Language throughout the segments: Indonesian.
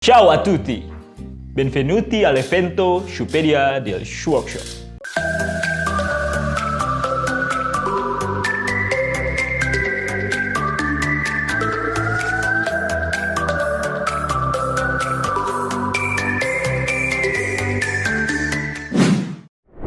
Ciao a tutti, benvenuti all'evento Shupedia del Workshop.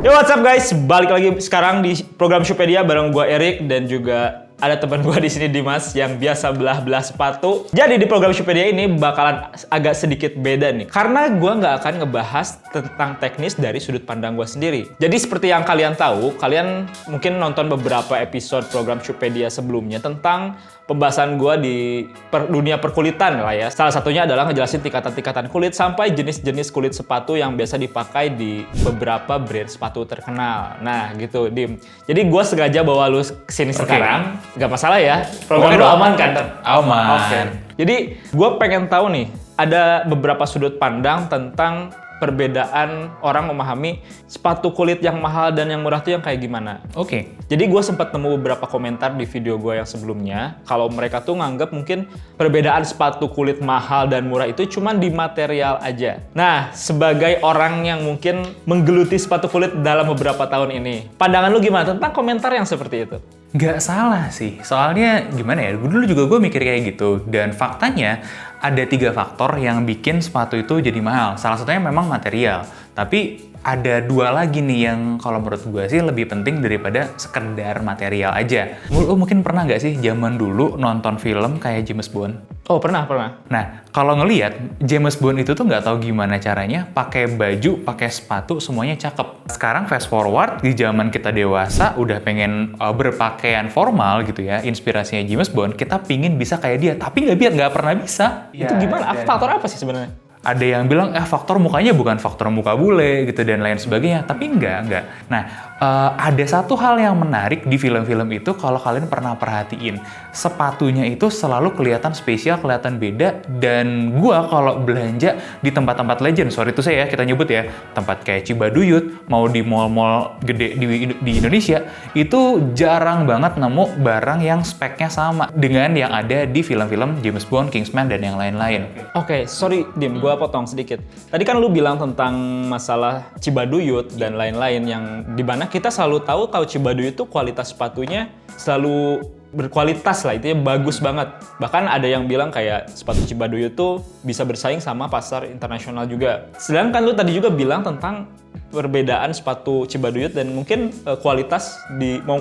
Yo, what's up guys? Balik lagi sekarang di program Shupedia bareng gua Erik dan juga ada teman gua di sini Dimas yang biasa belah-belah sepatu. Jadi di program Shupedia ini bakalan agak sedikit beda nih. Karena gua nggak akan ngebahas tentang teknis dari sudut pandang gua sendiri. Jadi seperti yang kalian tahu, kalian mungkin nonton beberapa episode program Shupedia sebelumnya tentang pembahasan gua di dunia perkulitan lah ya. Salah satunya adalah ngejelasin tingkatan-tingkatan kulit sampai jenis-jenis kulit sepatu yang biasa dipakai di beberapa brand sepatu terkenal. Nah gitu, Dim. Jadi gua sengaja bawa lu kesini sekarang. Gak masalah ya? Program lu aman kan? Aman. Oke. Jadi gue pengen tahu nih, ada beberapa sudut pandang tentang perbedaan orang memahami sepatu kulit yang mahal dan yang murah tuh yang kayak gimana. Oke. Jadi gue sempat nemu beberapa komentar di video gue yang sebelumnya, kalau mereka tuh nganggap mungkin perbedaan sepatu kulit mahal dan murah itu cuma di material aja. Nah, sebagai orang yang mungkin menggeluti sepatu kulit dalam beberapa tahun ini, pandangan lu gimana tentang komentar yang seperti itu? Nggak salah sih, soalnya gimana ya, dulu juga gue mikir kayak gitu. Dan faktanya, ada 3 faktor yang bikin sepatu itu jadi mahal. Salah satunya memang material, tapi ada 2 lagi nih yang kalau menurut gue sih lebih penting daripada sekedar material aja. Lu mungkin pernah nggak sih zaman dulu nonton film kayak James Bond? Oh, pernah. Nah, kalau ngelihat James Bond itu tuh nggak tahu gimana caranya pakai baju, pakai sepatu, semuanya cakep. Sekarang fast forward di zaman kita dewasa, udah pengen berpakaian formal gitu ya, inspirasinya James Bond, kita pingin bisa kayak dia, tapi nggak pernah bisa. Itu gimana? Faktor apa sih sebenarnya? Ada yang bilang, faktor mukanya bukan faktor muka bule gitu dan lain sebagainya. Tapi enggak. Nah, ada satu hal yang menarik di film-film itu kalau kalian pernah perhatiin. Sepatunya itu selalu kelihatan spesial, kelihatan beda. Dan gua kalau belanja di tempat-tempat legend, sorry itu saya ya, kita nyebut ya, tempat kayak Cibaduyut, mau di mall-mall gede di Indonesia, itu jarang banget nemu barang yang speknya sama dengan yang ada di film-film James Bond, Kingsman, dan yang lain-lain. Oke, sorry Dim, gua potong sedikit. Tadi kan lu bilang tentang masalah Cibaduyut dan lain-lain yang dimana kita selalu tahu kalau Cibaduyut itu kualitas sepatunya selalu berkualitas lah, itu bagus banget. Bahkan ada yang bilang kayak sepatu Cibaduyut itu bisa bersaing sama pasar internasional juga. Sedangkan lu tadi juga bilang tentang perbedaan sepatu Cibaduyut dan mungkin kualitas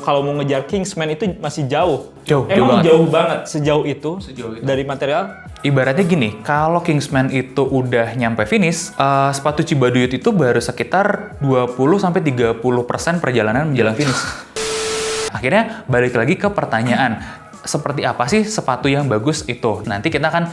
kalau mau ngejar Kingsman itu masih jauh. Emang jauh banget sejauh itu dari material. Ibaratnya gini, kalau Kingsman itu udah nyampe finish, sepatu Cibaduyut itu baru sekitar 20-30% perjalanan menjelang finish. Akhirnya balik lagi ke pertanyaan, seperti apa sih sepatu yang bagus itu? Nanti kita akan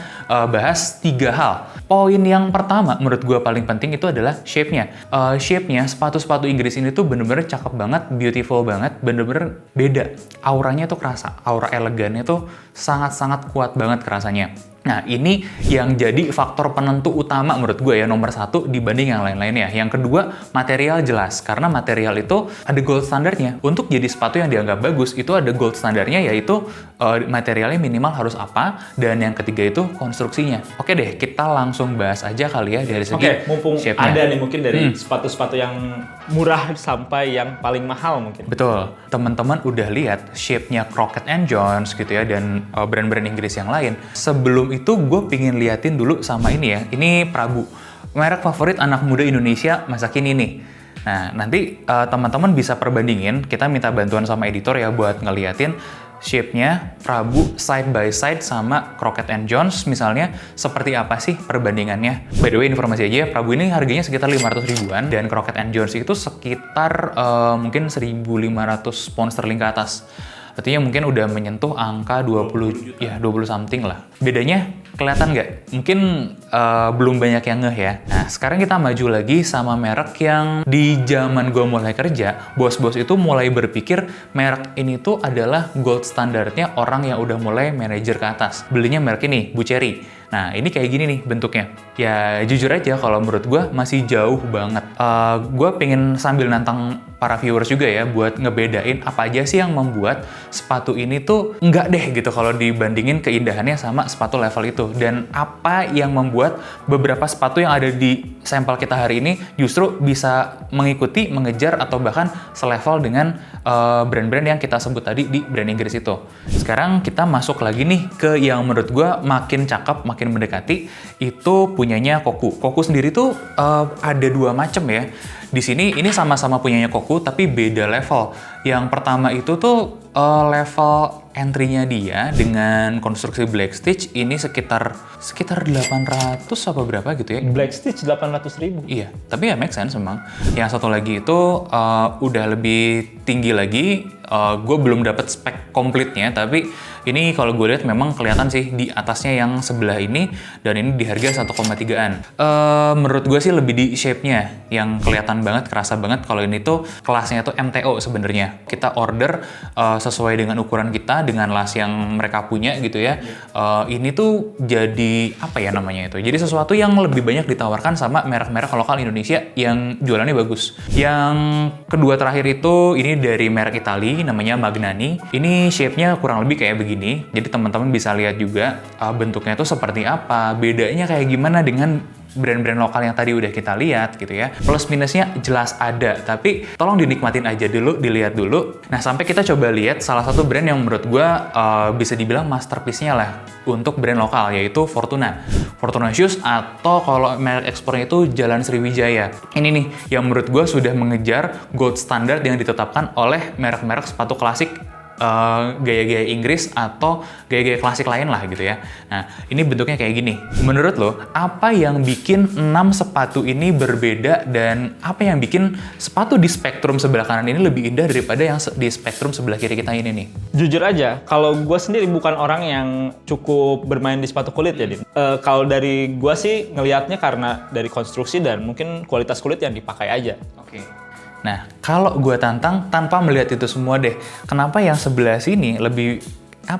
bahas 3 hal. Poin yang pertama menurut gue paling penting itu adalah shape-nya. Shape-nya, sepatu-sepatu Inggris ini tuh bener-bener cakep banget, beautiful banget, bener-bener beda. Auranya tuh kerasa, aura elegannya tuh sangat-sangat kuat banget kerasanya. Nah, ini yang jadi faktor penentu utama menurut gue ya, nomor 1 dibanding yang lain-lainnya. Yang kedua, material jelas. Karena material itu ada gold standarnya. Untuk jadi sepatu yang dianggap bagus, itu ada gold standarnya, yaitu materialnya minimal harus apa, dan yang ketiga itu konstruksinya. Oke deh, kita langsung bahas aja kali ya dari segi mumpung shape-nya. ada nih mungkin dari sepatu-sepatu yang murah sampai yang paling mahal mungkin. Betul. Teman-teman udah lihat shape-nya Crockett & Jones gitu ya, dan brand-brand Inggris yang lain. Sebelum itu gue pingin liatin dulu sama ini ya. Ini Prabu, merek favorit anak muda Indonesia masa kini nih. Nah, nanti teman-teman bisa perbandingin. Kita minta bantuan sama editor ya buat ngeliatin shape-nya Prabu side by side sama Crockett & Jones misalnya, seperti apa sih perbandingannya. By the way, informasi aja, Prabu ini harganya sekitar 500 ribuan dan Crockett & Jones itu sekitar mungkin 1.500 pound sterling ke atas. Artinya mungkin udah menyentuh angka 20 something lah. Bedanya kelihatan nggak? Mungkin belum banyak yang ngeh ya. Nah, sekarang kita maju lagi sama merek yang di zaman gue mulai kerja, bos-bos itu mulai berpikir merek ini tuh adalah gold standarnya orang yang udah mulai manajer ke atas. Belinya merek ini, Buceri. Nah, ini kayak gini nih bentuknya. Ya, jujur aja kalau menurut gue masih jauh banget. Gue pengen sambil nantang para viewers juga ya buat ngebedain apa aja sih yang membuat sepatu ini tuh enggak deh gitu kalau dibandingin keindahannya sama sepatu level itu. gitu. Dan apa yang membuat beberapa sepatu yang ada di sampel kita hari ini justru bisa mengikuti, mengejar, atau bahkan selevel dengan brand-brand yang kita sebut tadi di brand Inggris itu. Sekarang kita masuk lagi nih ke yang menurut gue makin cakep, makin mendekati, itu punyanya Koku. Koku sendiri tuh ada dua macam ya. Di sini ini sama-sama punyanya Koku tapi beda level. Yang pertama itu tuh level entry-nya dia dengan konstruksi Black Stitch ini sekitar 800 apa berapa gitu ya. Black Stitch 800.000. Iya, tapi ya make sense memang. Yang satu lagi itu udah lebih tinggi lagi. Gue belum dapat spek komplitnya, tapi ini kalau gue lihat memang kelihatan sih di atasnya yang sebelah ini, dan ini di harga 1,3-an. Menurut gue sih lebih di shape-nya yang kelihatan banget, kerasa banget kalau ini tuh kelasnya tuh MTO sebenarnya. Kita order sesuai dengan ukuran kita, dengan las yang mereka punya gitu ya. Ini tuh jadi apa ya namanya itu? Jadi sesuatu yang lebih banyak ditawarkan sama merek-merek lokal Indonesia yang jualannya bagus. Yang kedua terakhir itu ini dari merek Itali, namanya Magnani. Ini shape-nya kurang lebih kayak begini. Jadi teman-teman bisa lihat juga bentuknya itu seperti apa, bedanya kayak gimana dengan brand-brand lokal yang tadi udah kita lihat gitu ya. Plus minusnya jelas ada, tapi tolong dinikmatin aja dulu, dilihat dulu. Nah, sampai kita coba lihat salah satu brand yang menurut gue bisa dibilang masterpiece-nya lah untuk brand lokal, yaitu Fortuna. Fortuna Shoes, atau kalau merek ekspornya itu Jalan Sriwijaya. Ini nih yang menurut gue sudah mengejar gold standard yang ditetapkan oleh merek-merek sepatu klasik gaya-gaya Inggris atau gaya-gaya klasik lain lah gitu ya. Nah, ini bentuknya kayak gini. Menurut lo, apa yang bikin 6 sepatu ini berbeda, dan apa yang bikin sepatu di spektrum sebelah kanan ini lebih indah daripada yang di spektrum sebelah kiri kita ini nih? Jujur aja, kalau gue sendiri bukan orang yang cukup bermain di sepatu kulit ya, Din. Kalau dari gue sih ngelihatnya karena dari konstruksi dan mungkin kualitas kulit yang dipakai aja. Oke. Nah, kalau gue tantang tanpa melihat itu semua deh, kenapa yang sebelah sini lebih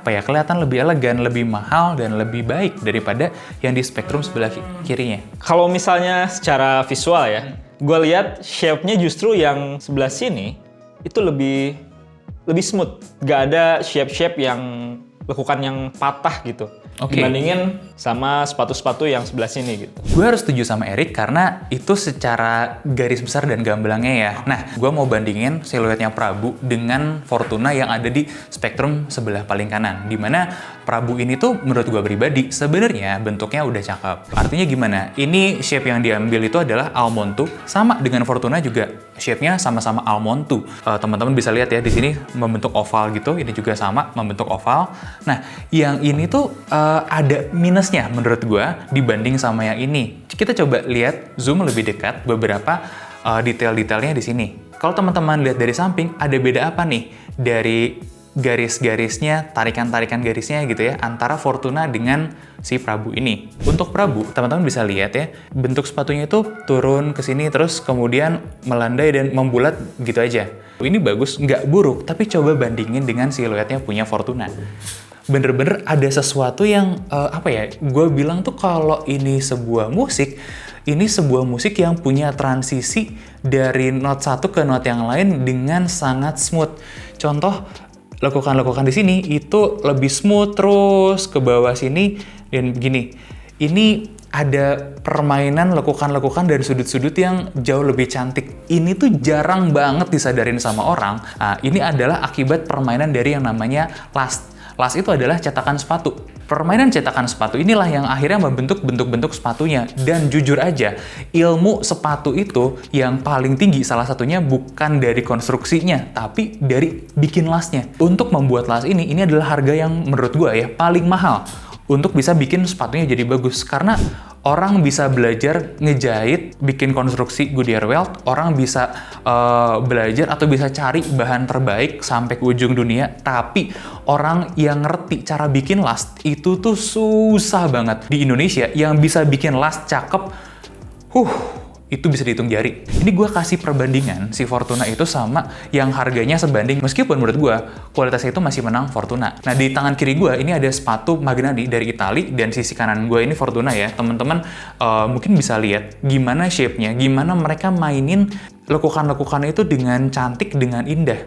kelihatan lebih elegan, lebih mahal, dan lebih baik daripada yang di spektrum sebelah kirinya? Kalau misalnya secara visual ya, gue lihat shape-nya justru yang sebelah sini itu lebih smooth. Gak ada shape-shape yang lekukan yang patah gitu. Oke. Dibandingin sama sepatu-sepatu yang sebelah sini gitu. Gue harus setuju sama Erik karena itu secara garis besar dan gamblangnya ya. Nah, gue mau bandingin siluetnya Prabu dengan Fortuna yang ada di spektrum sebelah paling kanan. Dimana Prabu ini tuh menurut gue pribadi sebenarnya bentuknya udah cakep. Artinya gimana? Ini shape yang diambil itu adalah almond 2, sama dengan Fortuna juga shape-nya sama-sama almond 2. Teman-teman bisa lihat ya di sini membentuk oval gitu. Ini juga sama membentuk oval. Nah, yang ini tuh ada minusnya menurut gue dibanding sama yang ini. Kita coba lihat zoom lebih dekat beberapa detail-detailnya di sini. Kalau teman-teman lihat dari samping, ada beda apa nih dari garis-garisnya, tarikan-tarikan garisnya gitu ya, antara Fortuna dengan si Prabu ini. Untuk Prabu, teman-teman bisa lihat ya, bentuk sepatunya itu turun ke sini terus kemudian melandai dan membulat gitu aja. Ini bagus, nggak buruk, tapi coba bandingin dengan siluetnya punya Fortuna. Bener-bener ada sesuatu yang gue bilang tuh kalau ini sebuah musik yang punya transisi dari not satu ke not yang lain dengan sangat smooth. Contoh, lekukan-lekukan di sini itu lebih smooth terus ke bawah sini dan begini. Ini ada permainan lekukan-lekukan dari sudut-sudut yang jauh lebih cantik. Ini tuh jarang banget disadarin sama orang. Nah, ini adalah akibat permainan dari yang namanya last. Las itu adalah cetakan sepatu. Permainan cetakan sepatu inilah yang akhirnya membentuk bentuk-bentuk sepatunya. Dan jujur aja, ilmu sepatu itu yang paling tinggi salah satunya bukan dari konstruksinya, tapi dari bikin lasnya. Untuk membuat las ini adalah harga yang menurut gue ya paling mahal untuk bisa bikin sepatunya jadi bagus. Karena orang bisa belajar ngejahit, bikin konstruksi Goodyear Welt, orang bisa belajar atau bisa cari bahan terbaik sampai ke ujung dunia, tapi orang yang ngerti cara bikin las itu tuh susah banget. Di Indonesia yang bisa bikin las cakep, itu bisa dihitung jari. Ini gue kasih perbandingan si Fortuna itu sama yang harganya sebanding, meskipun menurut gue kualitasnya itu masih menang Fortuna. Nah, di tangan kiri gue ini ada sepatu Magnani dari Itali, dan sisi kanan gue ini Fortuna ya. Teman-teman mungkin bisa lihat gimana shape-nya, gimana mereka mainin lekukan-lekukan itu dengan cantik, dengan indah.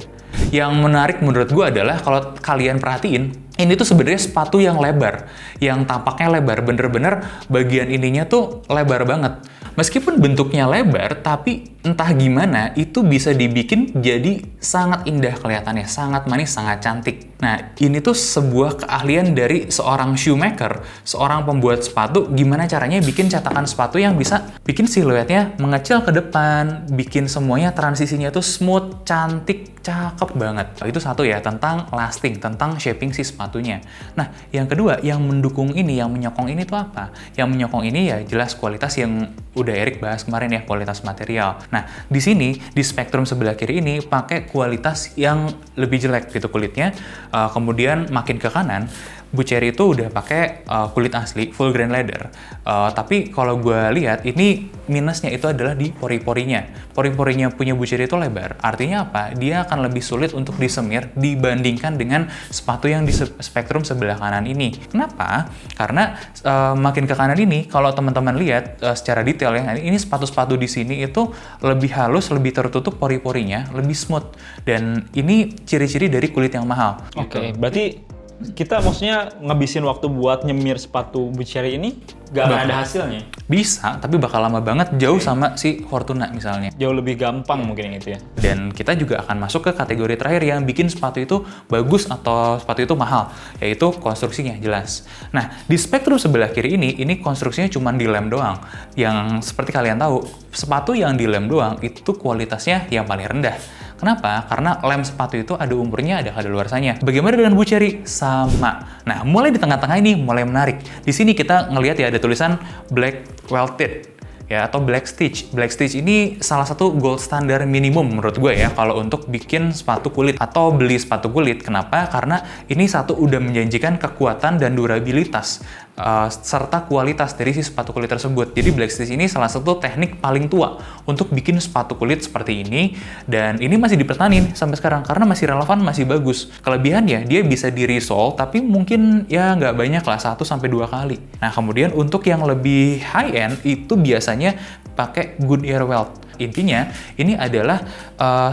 Yang menarik menurut gue adalah kalau kalian perhatiin, Ini tuh sebenarnya sepatu yang lebar, yang tampaknya lebar, bener-bener bagian ininya tuh lebar banget. Meskipun bentuknya lebar, tapi entah gimana itu bisa dibikin jadi sangat indah kelihatannya, sangat manis, sangat cantik. Nah, ini tuh sebuah keahlian dari seorang shoemaker, seorang pembuat sepatu, gimana caranya bikin cetakan sepatu yang bisa bikin siluetnya mengecil ke depan, bikin semuanya transisinya tuh smooth, cantik, cakep banget. Itu satu ya, tentang lasting, tentang shaping si sepatunya. Nah, yang kedua, yang mendukung ini, yang menyokong ini tuh apa? Yang menyokong ini ya jelas kualitas yang udah Erik bahas kemarin ya, kualitas material. Nah, di sini, di spektrum sebelah kiri ini pakai kualitas yang lebih jelek gitu kulitnya. Kemudian makin ke kanan, Buceri itu udah pakai kulit asli, full grain leather. Tapi kalau gue lihat, ini minusnya itu adalah di pori-porinya. Pori-porinya punya Buceri itu lebar. Artinya apa? Dia akan lebih sulit untuk disemir dibandingkan dengan sepatu yang di spektrum sebelah kanan ini. Kenapa? Karena makin ke kanan ini, kalau teman-teman lihat secara detail ya, ini sepatu-sepatu di sini itu lebih halus, lebih tertutup pori-porinya, lebih smooth. Dan ini ciri-ciri dari kulit yang mahal. Oke, berarti kita maksudnya ngabisin waktu buat nyemir sepatu Buceri ini gak ada hasilnya? Bisa, tapi bakal lama banget, jauh sama si Fortuna misalnya. Jauh lebih gampang mungkin yang itu ya? Dan kita juga akan masuk ke kategori terakhir yang bikin sepatu itu bagus atau sepatu itu mahal, yaitu konstruksinya, jelas. Nah, di spektrum sebelah kiri ini konstruksinya cuma dilem doang. Yang seperti kalian tahu, sepatu yang dilem doang itu kualitasnya yang paling rendah. Kenapa? Karena lem sepatu itu ada umurnya, ada kadaluarsanya. Bagaimana dengan Buceri? Sama. Nah, mulai di tengah-tengah ini mulai menarik. Di sini kita ngelihat ya ada tulisan Black Welted ya, atau Black Stitch. Black Stitch ini salah satu gold standar minimum menurut gue ya kalau untuk bikin sepatu kulit atau beli sepatu kulit. Kenapa? Karena ini satu udah menjanjikan kekuatan dan durabilitas serta kualitas dari si sepatu kulit tersebut. Jadi Black Stitch ini salah satu teknik paling tua untuk bikin sepatu kulit seperti ini, dan ini masih dipertahankan sampai sekarang karena masih relevan, masih bagus. Kelebihannya dia bisa di-resole tapi mungkin ya nggak banyak lah, 1-2 kali. Nah, kemudian untuk yang lebih high end itu biasanya pakai Goodyear Welt. Intinya, ini adalah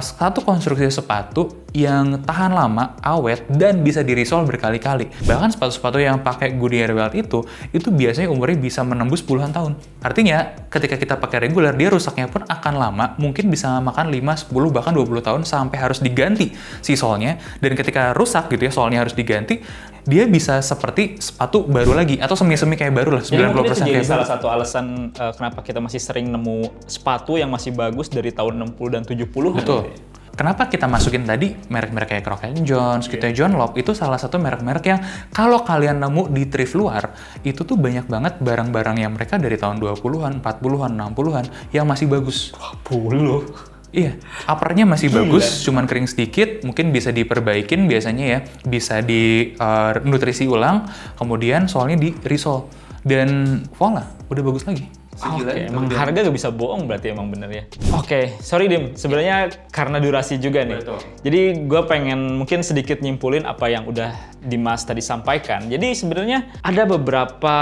satu konstruksi sepatu yang tahan lama, awet, dan bisa di-resole berkali-kali. Bahkan sepatu-sepatu yang pakai Goodyear Welt itu biasanya umurnya bisa menembus puluhan tahun. Artinya, ketika kita pakai reguler, dia rusaknya pun akan lama, mungkin bisa makan 5, 10, bahkan 20 tahun sampai harus diganti si solnya. Dan ketika rusak gitu ya, solnya harus diganti, dia bisa seperti sepatu baru lagi, atau semi-semi kayak baru lah, 90% kayak baru. Jadi salah satu alasan kenapa kita masih sering nemu sepatu yang masih bagus dari tahun 60 dan 70. Betul. Gitu ya. Kenapa kita masukin tadi merek-merek kayak Crockett Jones, gitu ya, John Lobb, itu salah satu merek-merek yang kalau kalian nemu di thrift luar, itu tuh banyak banget barang-barang yang mereka dari tahun 20-an, 40-an, 60-an yang masih bagus. 20? Iya, uppernya masih bagus, cuman kering sedikit, mungkin bisa diperbaikin biasanya ya, bisa di nutrisi ulang, kemudian soalnya di resole, dan voila, udah bagus lagi. Oke, emang harga gak bisa bohong berarti emang bener ya. Oke, sorry Dim, sebenarnya karena durasi juga nih. Betul. Jadi gue pengen mungkin sedikit nyimpulin apa yang udah Dimas tadi sampaikan. Jadi sebenarnya ada beberapa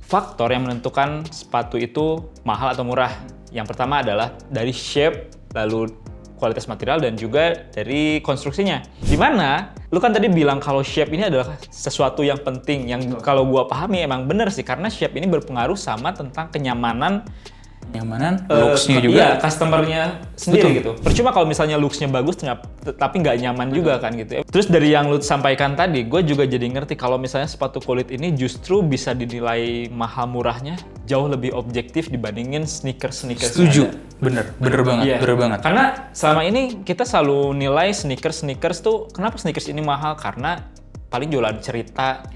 faktor yang menentukan sepatu itu mahal atau murah. Yang pertama adalah dari shape, lalu kualitas material, dan juga dari konstruksinya. Dimana, lu kan tadi bilang kalau shape ini adalah sesuatu yang penting, yang kalau gua pahami emang bener sih, karena shape ini berpengaruh sama tentang kenyamanan, looks-nya juga. Iya, customer-nya sendiri gitu. Percuma kalau misalnya looks-nya bagus, tapi nggak nyaman juga kan gitu ya. Terus dari yang lu sampaikan tadi, gue juga jadi ngerti kalau misalnya sepatu kulit ini justru bisa dinilai mahal murahnya jauh lebih objektif dibandingin sneakers-sneakers. Setuju, bener banget, Iya. bener banget. Karena selama ini kita selalu nilai sneakers tuh, kenapa sneakers ini mahal? Karena paling jualan cerita,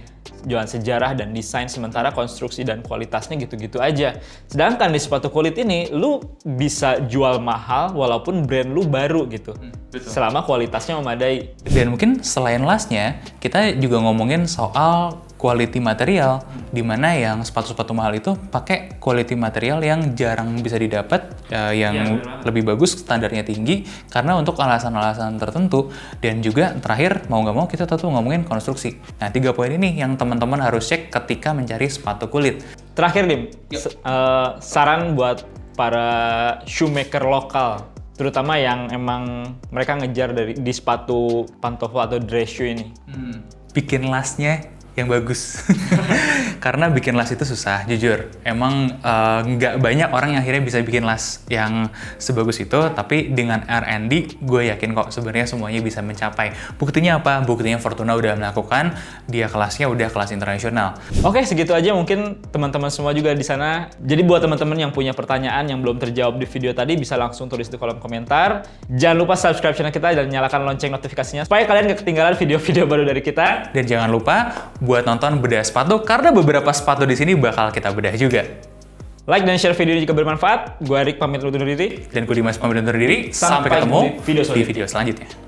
jualan sejarah dan desain, sementara konstruksi dan kualitasnya gitu-gitu aja. Sedangkan di sepatu kulit ini, lu bisa jual mahal walaupun brand lu baru gitu. Selama kualitasnya memadai. Dan mungkin selain lasnya, kita juga ngomongin soal quality material, di mana yang sepatu-sepatu mahal itu pakai quality material yang jarang bisa didapat, yang lebih bagus, standarnya tinggi, karena untuk alasan-alasan tertentu. Dan juga terakhir, mau nggak mau kita tentu ngomongin konstruksi. Nah, 3 poin ini yang teman-teman harus cek ketika mencari sepatu kulit. Terakhir Dim, saran buat para shoemaker lokal, terutama yang emang mereka ngejar di sepatu pantofel atau dress shoe ini. bikin lasnya yang bagus. Karena bikin las itu susah, jujur. Emang nggak banyak orang yang akhirnya bisa bikin las yang sebagus itu, tapi dengan R&D gue yakin kok sebenarnya semuanya bisa mencapai. Buktinya apa? Buktinya Fortuna udah melakukan, dia kelasnya udah kelas internasional. Oke, segitu aja mungkin teman-teman semua juga di sana. Jadi buat teman-teman yang punya pertanyaan yang belum terjawab di video tadi, bisa langsung tulis di kolom komentar. Jangan lupa subscribe channel kita dan nyalakan lonceng notifikasinya supaya kalian gak ketinggalan video-video baru dari kita. Dan jangan lupa buat nonton bedah sepatu, karena beberapa sepatu di sini bakal kita bedah juga. Like dan share video ini jika bermanfaat. Gue Erik pamit undur diri. Dan gue Dimas pamit undur diri. Sampai Sampai ketemu di video di video selanjutnya.